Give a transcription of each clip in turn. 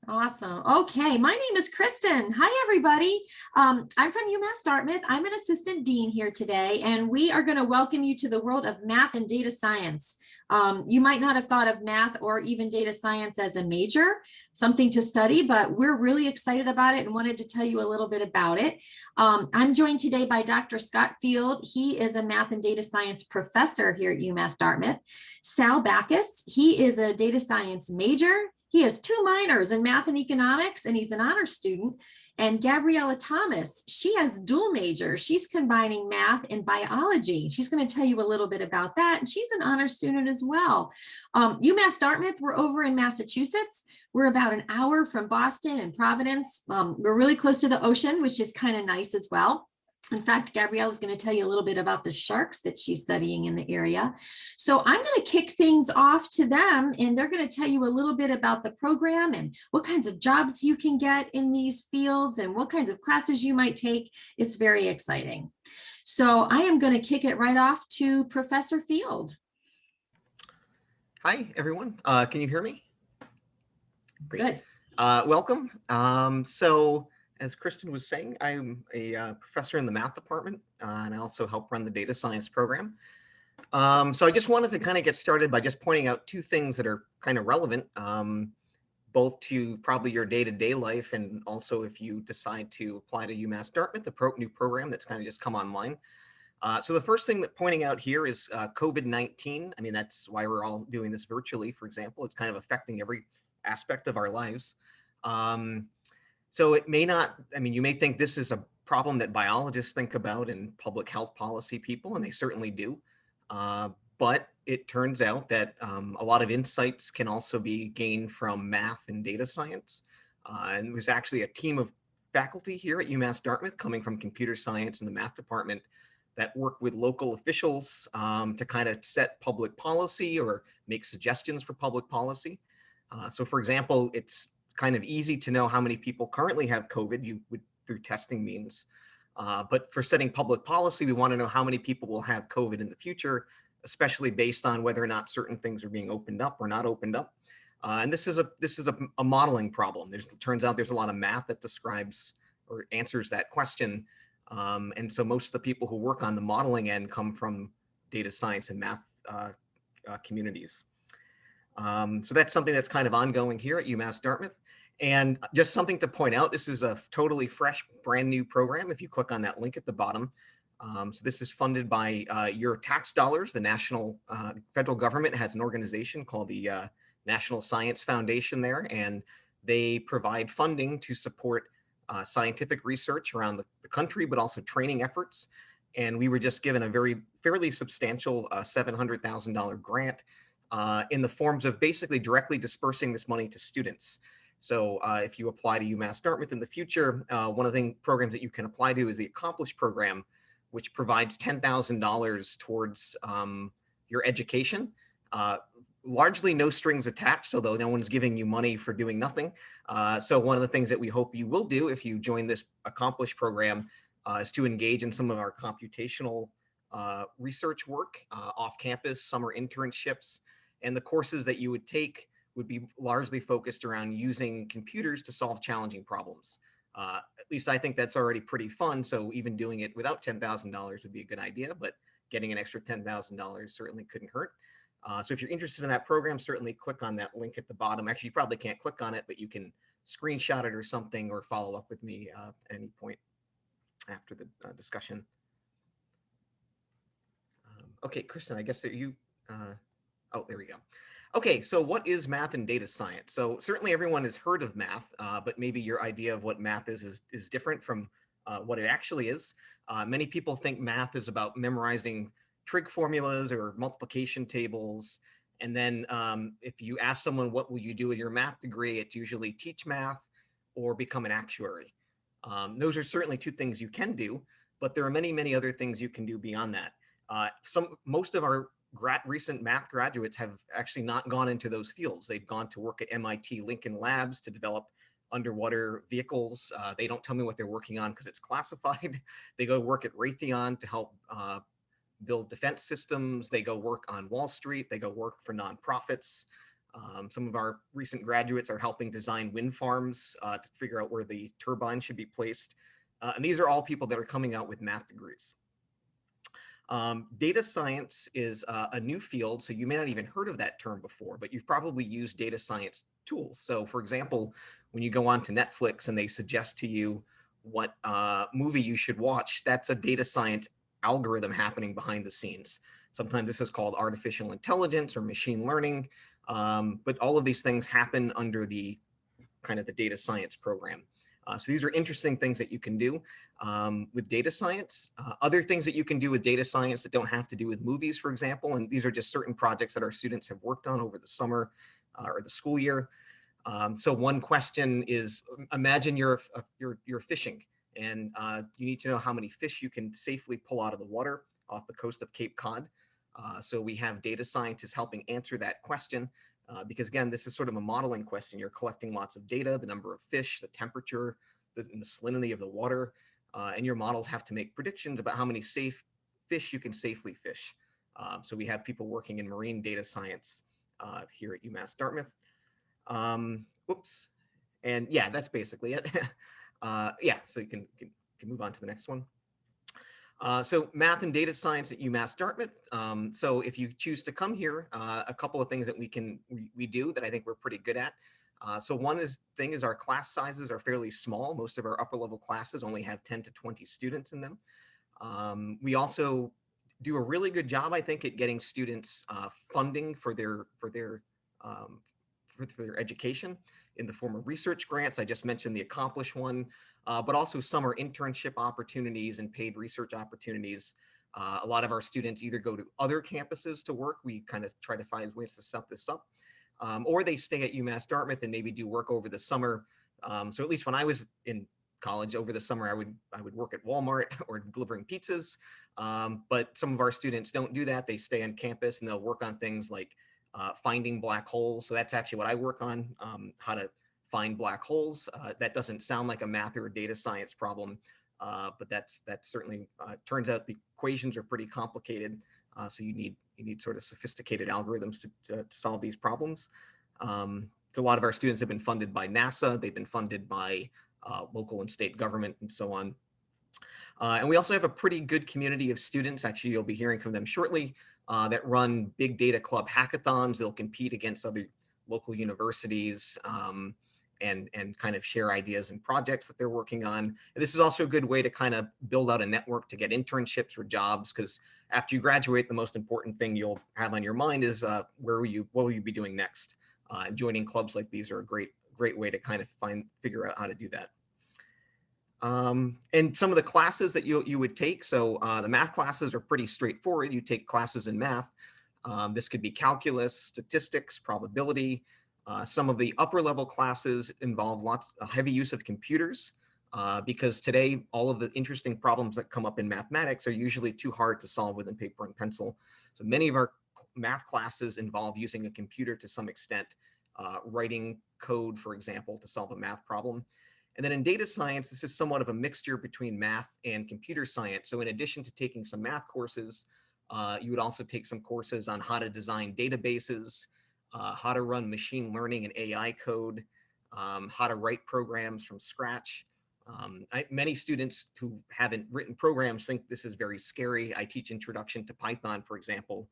Awesome. Okay, my name is Kristen. Hi, everybody. I'm from UMass Dartmouth. I'm an assistant dean here today, and we are going to welcome you to the world of math and data science. You might not have thought of math or even data science as a major, something to study, but we're really excited about it and wanted to tell you a little bit about it. I'm joined today by Dr. Scott Field. He is a math and data science professor here at UMass Dartmouth. Sal Backus, he is a data science major. He has 2 minors in math and economics, and he's an honor student. And Gabriella Thomas, she has dual majors. She's combining math and biology. She's going to tell you a little bit about that. And she's an honor student as well. UMass Dartmouth, we're over in Massachusetts. We're about an hour from Boston and Providence. We're really close to the ocean, which is kind of nice as well. In fact, Gabrielle is going to tell you a little bit about the sharks that she's studying in the area. So I'm going to kick things off to them, and they're going to tell you a little bit about the program and what kinds of jobs you can get in these fields and what kinds of classes you might take. It's very exciting. So I am going to kick it right off to Professor Field. Hi, everyone. Can you hear me? Great. Good. Welcome. So as Kristen was saying, I'm a professor in the math department, and I also help run the data science program. So I just wanted to kind of get started by just pointing out 2 things that are kind of relevant, both to probably your day-to-day life and also if you decide to apply to UMass Dartmouth, the new program that's kind of just come online. So the first thing that pointing out here is COVID-19. I mean, that's why we're all doing this virtually, for example. It's kind of affecting every aspect of our lives. So it may not, I mean, you may think this is a problem that biologists think about and public health policy people, and they certainly do. But it turns out that a lot of insights can also be gained from math and data science. And there's actually a team of faculty here at UMass Dartmouth coming from computer science and the math department that work with local officials to kind of set public policy or make suggestions for public policy. So for example, it's kind of easy to know how many people currently have COVID through testing means. But for setting public policy, we want to know how many people will have COVID in the future, especially based on whether or not certain things are being opened up or not opened up. And this is a modeling problem. It turns out there's a lot of math that describes or answers that question. And so most of the people who work on the modeling end come from data science and math communities. So that's something that's kind of ongoing here at UMass Dartmouth. And just something to point out, this is a totally fresh, brand new program. If you click on that link at the bottom. So this is funded by your tax dollars. The national federal government has an organization called the National Science Foundation there, and they provide funding to support scientific research around the country, but also training efforts. And we were just given a fairly substantial $700,000 grant in the forms of basically directly dispersing this money to students. So if you apply to UMass Dartmouth in the future, one of the programs that you can apply to is the Accomplish program, which provides $10,000 towards your education. Largely no strings attached, although no one's giving you money for doing nothing. So one of the things that we hope you will do if you join this Accomplish program is to engage in some of our computational research work off campus, summer internships, and the courses that you would take would be largely focused around using computers to solve challenging problems. At least I think that's already pretty fun. So even doing it without $10,000 would be a good idea, but getting an extra $10,000 certainly couldn't hurt. So if you're interested in that program, certainly click on that link at the bottom. Actually, you probably can't click on it, but you can screenshot it or something or follow up with me at any point after the discussion. Okay, Kristen, I guess that you, oh, there we go. Okay, so what is math and data science? So certainly everyone has heard of math, but maybe your idea of what math is different from what it actually is. Many people think math is about memorizing trig formulas or multiplication tables. And then if you ask someone, what will you do with your math degree? It's usually teach math or become an actuary. Those are certainly 2 things you can do, but there are many, many other things you can do beyond that. Most of our recent math graduates have actually not gone into those fields. They've gone to work at MIT Lincoln Labs to develop underwater vehicles. They don't tell me what they're working on because it's classified. They go work at Raytheon to help build defense systems. They go work on Wall Street. They go work for nonprofits. Some of our recent graduates are helping design wind farms to figure out where the turbines should be placed. And these are all people that are coming out with math degrees. Data science is a new field, so you may not even heard of that term before, but you've probably used data science tools. So for example, when you go on to Netflix and they suggest to you what movie you should watch, that's a data science algorithm happening behind the scenes. Sometimes this is called artificial intelligence or machine learning, but all of these things happen under the kind of the data science program. So these are interesting things that you can do with data science. Other things that you can do with data science that don't have to do with movies, for example, and these are just certain projects that our students have worked on over the summer or the school year. So one question is, imagine you're fishing and you need to know how many fish you can safely pull out of the water off the coast of Cape Cod. So we have data scientists helping answer that question. Because again, this is sort of a modeling question. You're collecting lots of data, the number of fish, the temperature, and the salinity of the water, and your models have to make predictions about how many safe fish you can safely fish. So we have people working in marine data science here at UMass Dartmouth. Whoops. And yeah, that's basically it. Yeah, so you can move on to the next one. So math and data science at UMass Dartmouth. So if you choose to come here, a couple of things that we do that I think we're pretty good at. So one thing is our class sizes are fairly small. Most of our upper level classes only have 10 to 20 students in them. We also do a really good job, I think, at getting students funding for their education in the form of research grants. I just mentioned the Accomplish one, but also summer internship opportunities and paid research opportunities. A lot of our students either go to other campuses to work. We kind of try to find ways to set this up, or they stay at UMass Dartmouth and maybe do work over the summer. So at least when I was in college over the summer, I would work at Walmart or delivering pizzas. But some of our students don't do that. They stay on campus and they'll work on things like finding black holes. So that's actually what I work on, how to find black holes. That doesn't sound like a math or a data science problem, but that's certainly turns out the equations are pretty complicated. So you need sort of sophisticated algorithms to solve these problems. So a lot of our students have been funded by NASA. They've been funded by local and state government and so on. And we also have a pretty good community of students. Actually, you'll be hearing from them shortly that run big data club hackathons. They'll compete against other local universities and kind of share ideas and projects that they're working on. And this is also a good way to kind of build out a network to get internships or jobs, because after you graduate, the most important thing you'll have on your mind is what will you be doing next? Joining clubs like these are a great way to kind of figure out how to do that. And some of the classes that you would take. So the math classes are pretty straightforward. You take classes in math. This could be calculus, statistics, probability. Some of the upper level classes involve heavy use of computers because today all of the interesting problems that come up in mathematics are usually too hard to solve with paper and pencil. So many of our math classes involve using a computer to some extent, writing code, for example, to solve a math problem. And then in data science, this is somewhat of a mixture between math and computer science. So in addition to taking some math courses, you would also take some courses on how to design databases, how to run machine learning and AI code, how to write programs from scratch. Many students who haven't written programs think this is very scary. I teach Introduction to Python, for example.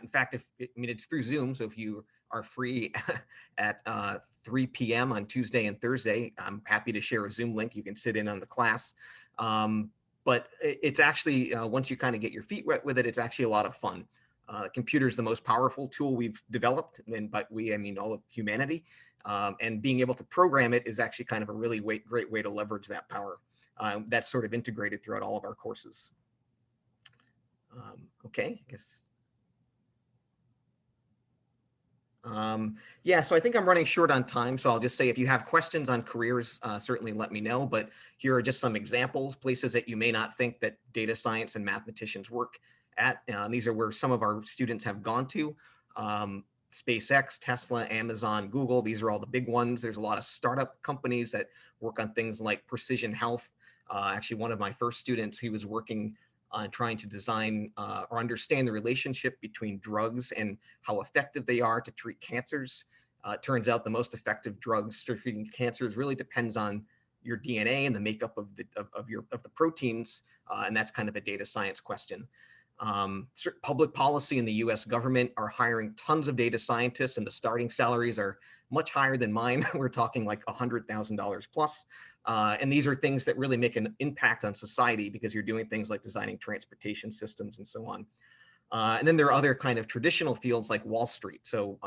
In fact, it's through Zoom, so if you are free at 3 p.m. on Tuesday and Thursday, I'm happy to share a Zoom link. You can sit in on the class. But it's actually, once you kind of get your feet wet with it, it's actually a lot of fun. Computer is the most powerful tool we've developed, and by we, I mean all of humanity. And being able to program it is actually kind of a really great way to leverage that power. That's sort of integrated throughout all of our courses. Okay, I guess. Yeah, so I think I'm running short on time, so I'll just say if you have questions on careers, certainly let me know. But here are just some examples, places that you may not think that data science and mathematicians work at. These are where some of our students have gone to. SpaceX, Tesla, Amazon, Google, these are all the big ones. There's a lot of startup companies that work on things like precision health. Actually, one of my first students, he was working trying to design or understand the relationship between drugs and how effective they are to treat cancers. It turns out the most effective drugs for treating cancers really depends on your DNA and the makeup of the proteins, and that's kind of a data science question. Public policy and the U.S. government are hiring tons of data scientists, and the starting salaries are much higher than mine. We're talking like $100,000 plus. And these are things that really make an impact on society because you're doing things like designing transportation systems and so on. And then there are other kind of traditional fields like Wall Street. So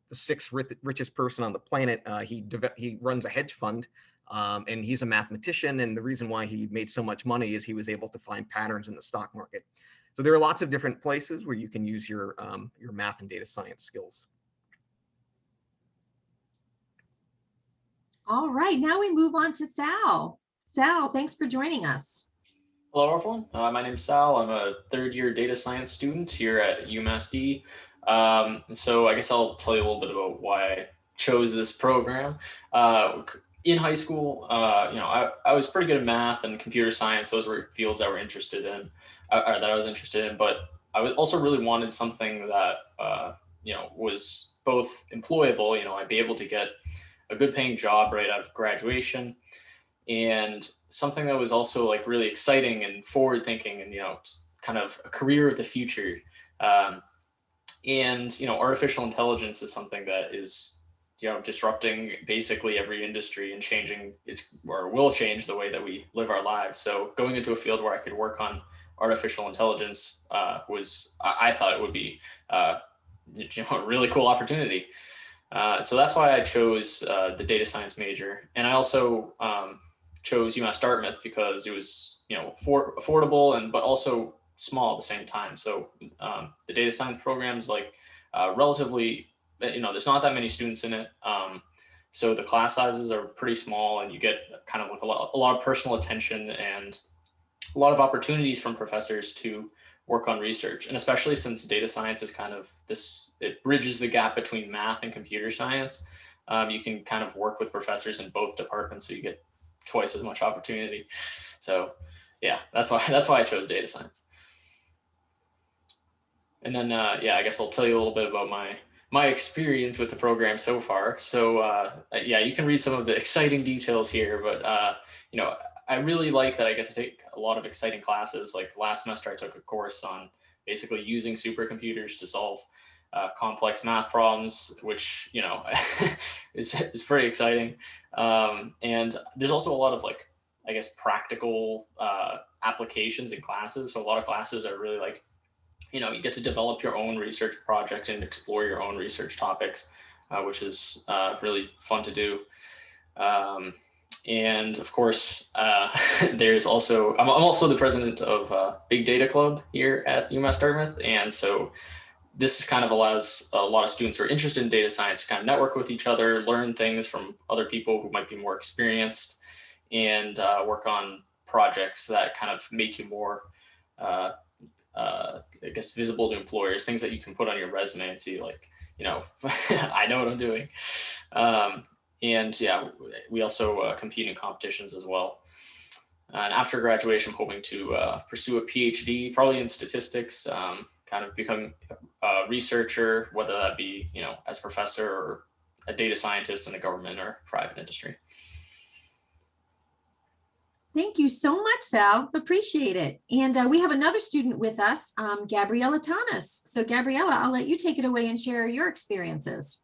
the sixth richest person on the planet, he runs a hedge fund, and he's a mathematician. And the reason why he made so much money is he was able to find patterns in the stock market. So there are lots of different places where you can use your math and data science skills. All right, now we move on to Sal. Sal, thanks for joining us. Hello, everyone. My name is Sal. I'm a third-year data science student here at UMass D. So I guess I'll tell you a little bit about why I chose this program. In high school, I was pretty good at math and computer science. Those were fields I were interested in, that I was interested in. But I was also really wanted something that was both employable. I'd be able to get a good paying job right out of graduation, and something that was also like really exciting and forward thinking, and kind of a career of the future. And artificial intelligence is something that is disrupting basically every industry and changing will change the way that we live our lives. So going into a field where I could work on artificial intelligence I thought it would be a really cool opportunity. So that's why I chose the data science major. And I also chose UMass Dartmouth because it was affordable but also small at the same time. So the data science program is like relatively, there's not that many students in it. So the class sizes are pretty small, and you get kind of like a lot of personal attention and a lot of opportunities from professors to work on research. And especially since data science is kind of it bridges the gap between math and computer science. You can kind of work with professors in both departments, so you get twice as much opportunity. So yeah, that's why I chose data science. And then I guess I'll tell you a little bit about my experience with the program so far. So you can read some of the exciting details here, but I really like that I get to take a lot of exciting classes. Like last semester, I took a course on basically using supercomputers to solve complex math problems, which is pretty exciting. And there's also a lot of practical applications in classes. So a lot of classes are really like, you get to develop your own research project and explore your own research topics, which is really fun to do. And of course, there's also, I'm also the president of Big Data Club here at UMass Dartmouth. And so this kind of allows a lot of students who are interested in data science to kind of network with each other, learn things from other people who might be more experienced, and work on projects that kind of make you more, visible to employers, things that you can put on your resume and see like, I know what I'm doing. And we also compete in competitions as well. And after graduation, I'm hoping to pursue a PhD, probably in statistics, kind of become a researcher, whether that be, as a professor or a data scientist in the government or private industry. Thank you so much, Sal. Appreciate it. And we have another student with us, Gabriella Thomas. So Gabriella, I'll let you take it away and share your experiences.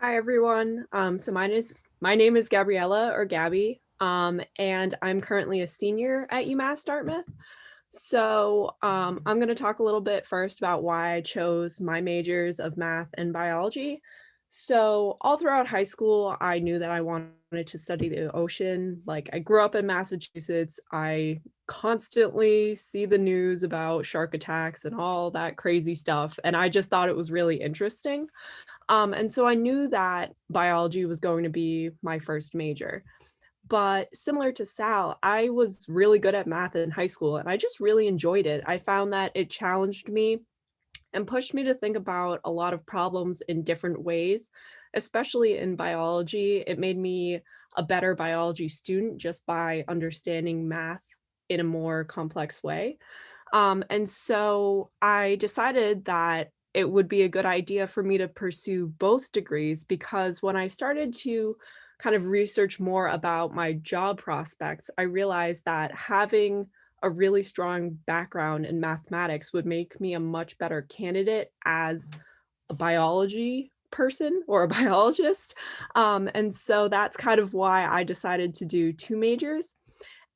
Hi, everyone. So my name is Gabriella, or Gabby, and I'm currently a senior at UMass Dartmouth. So I'm going to talk a little bit first about why I chose my majors of math and biology. So all throughout high school, I knew that I wanted to study the ocean. Like, I grew up in Massachusetts. I constantly see the news about shark attacks and all that crazy stuff. And I just thought it was really interesting. And so I knew that biology was going to be my first major. But similar to Sal, I was really good at math in high school, and I just really enjoyed it. I found that it challenged me and pushed me to think about a lot of problems in different ways, especially in biology. It made me a better biology student just by understanding math in a more complex way. And so I decided that it would be a good idea for me to pursue both degrees, because when I started to kind of research more about my job prospects, I realized that having a really strong background in mathematics would make me a much better candidate as a biology person or a biologist. And so that's kind of why I decided to do two majors.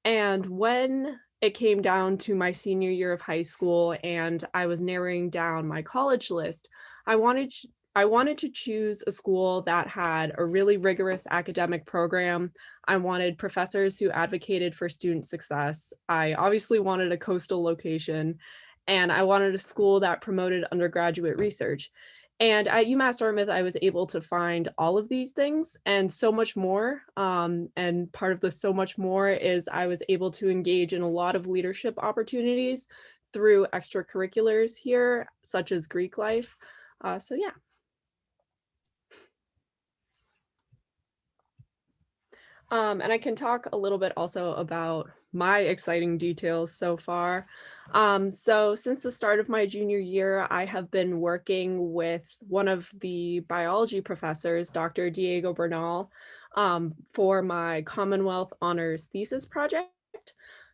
And when it came down to my senior year of high school and I was narrowing down my college list, I wanted I wanted to choose a school that had a really rigorous academic program. I wanted professors who advocated for student success. I obviously wanted a coastal location, and I wanted a school that promoted undergraduate research. And at UMass Dartmouth, I was able to find all of these things and so much more. And part of the so much more is I was able to engage in a lot of leadership opportunities through extracurriculars here, such as Greek life. So yeah. And I can talk a little bit also about my exciting details so far. So since the start of my junior year, I have been working with one of the biology professors, Dr. Diego Bernal, for my Commonwealth Honors Thesis project.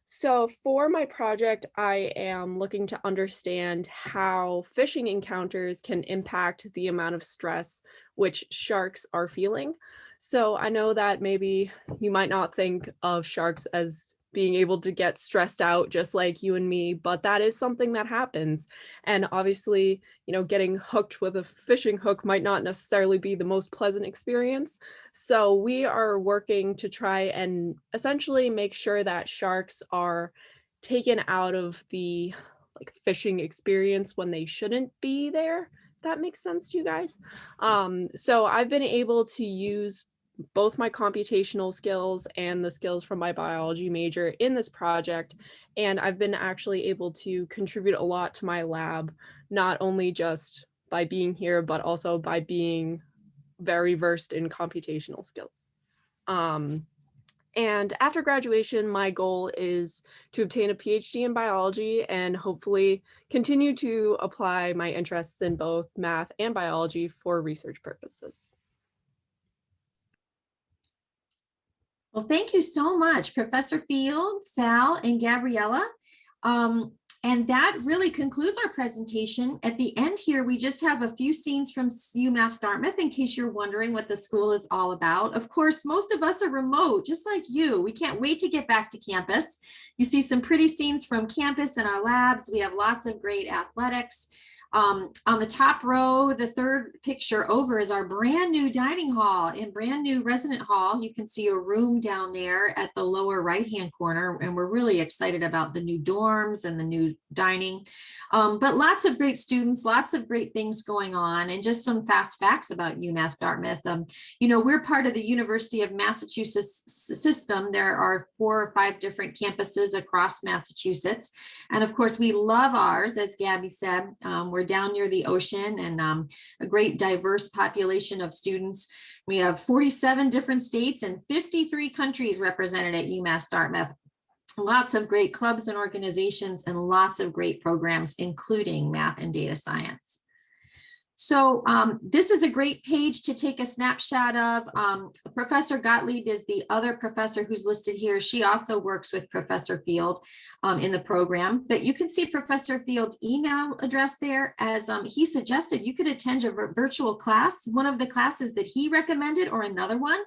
So for my project, I am looking to understand how fishing encounters can impact the amount of stress which sharks are feeling. So I know that maybe you might not think of sharks as being able to get stressed out just like you and me, but that is something that happens. And obviously, getting hooked with a fishing hook might not necessarily be the most pleasant experience. So we are working to try and essentially make sure that sharks are taken out of the fishing experience when they shouldn't be there. That makes sense to you guys. So I've been able to use both my computational skills and the skills from my biology major in this project. And I've been actually able to contribute a lot to my lab, not only just by being here, but also by being very versed in computational skills. And after graduation, my goal is to obtain a PhD in biology and hopefully continue to apply my interests in both math and biology for research purposes. Well, thank you so much, Professor Field, Sal, and Gabriella. And that really concludes our presentation. At the end here, we just have a few scenes from UMass Dartmouth in case you're wondering what the school is all about. Of course, most of us are remote, just like you. We can't wait to get back to campus. You see some pretty scenes from campus and our labs. We have lots of great athletics. On the top row, the third picture over is our brand new dining hall and brand new resident hall. You can see a room down there at the lower right-hand corner, and we're really excited about the new dorms and the new dining. But lots of great students, lots of great things going on, and just some fast facts about UMass Dartmouth. We're part of the University of Massachusetts system. There are 4 or 5 different campuses across Massachusetts. And of course, we love ours, as Gabby said. We're down near the ocean and a great diverse population of students. We have 47 different states and 53 countries represented at UMass Dartmouth. Lots of great clubs and organizations and lots of great programs, including math and data science. So this is a great page to take a snapshot of. Professor Gottlieb is the other professor who's listed here. She also works with Professor Field in the program, but you can see Professor Field's email address there. As he suggested, you could attend a virtual class, one of the classes that he recommended or another one.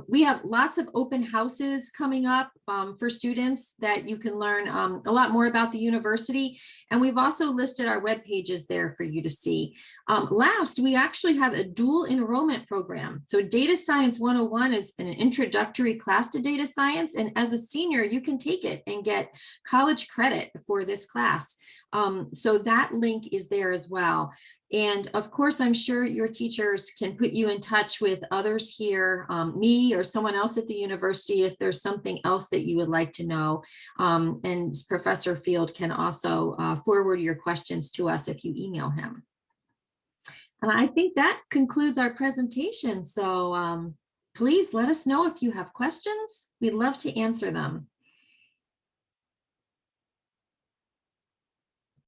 We have lots of open houses coming up for students that you can learn a lot more about the university. And we've also listed our web pages there for you to see. Last, we actually have a dual enrollment program. So Data Science 101 is an introductory class to data science. And as a senior, you can take it and get college credit for this class. So that link is there as well. And of course, I'm sure your teachers can put you in touch with others here, me or someone else at the university, if there's something else that you would like to know. And Professor Field can also forward your questions to us if you email him. And I think that concludes our presentation. So please let us know if you have questions. We'd love to answer them.